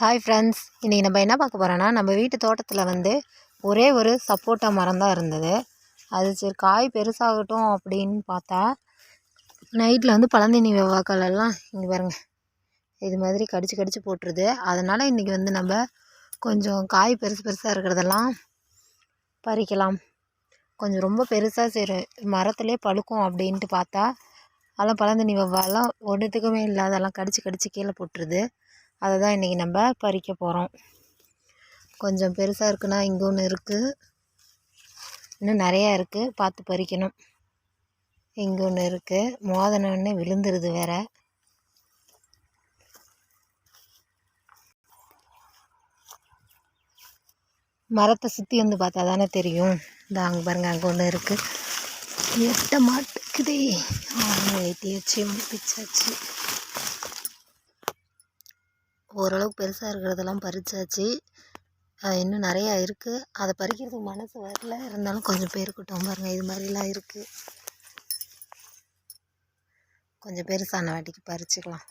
Hi friends, இன்றைக்கி நம்ம என்ன பார்க்க போகிறோன்னா, நம்ம வீட்டு தோட்டத்தில் வந்து ஒரே ஒரு சப்போட்டா மரம் தான் இருந்தது. அது சரி காய் பெருசாகட்டும் அப்படின்னு பார்த்தா, நைட்டில் வந்து பழந்தினி வெவ்வாக்கள் எல்லாம் இங்கே பாருங்க இது மாதிரி கடிச்சு கடிச்சு போட்டுருது. அதனால் இன்றைக்கி வந்து நம்ம கொஞ்சம் காய் பெருசாக இருக்கிறதெல்லாம் பறிக்கலாம். கொஞ்சம் ரொம்ப பெருசாக சரி மரத்துலேயே பழுக்கும் அப்படின்ட்டு பார்த்தா, அதெல்லாம் பழந்தினி வெவ்வாலாம் ஒன்றுத்துக்குமே இல்லாதெல்லாம் கடிச்சு கடிச்சு கீழே போட்டுருது. அதை தான் இன்றைக்கி நம்ம பறிக்க போகிறோம். கொஞ்சம் பெருசாக இருக்குன்னா இங்கே ஒன்று இருக்குது, இன்னும் நிறையா இருக்குது, பார்த்து பறிக்கணும். இங்கே ஒன்று இருக்குது, மோதனோடனே விழுந்துருது வேறு. மரத்தை சுற்றி வந்து பார்த்தா தானே தெரியும். இந்த அங்கே பாருங்கள், அங்கே ஒன்று இருக்குது, எட்ட மாட்டுக்குதே. வெட்டியாச்சு, பிச்சாச்சு. ஓரளவுக்கு பெருசாக இருக்கிறதெல்லாம் பறிச்சாச்சு. இன்னும் நிறையா இருக்குது, அதை பறிக்கிறதுக்கு மனசு வரல. இருந்தாலும் கொஞ்சம் பேருக்கிட்டோம் பாருங்கள், இது மாதிரிலாம் இருக்குது. கொஞ்சம் பெருசான வாட்டிக்கு பறிச்சுக்கலாம்.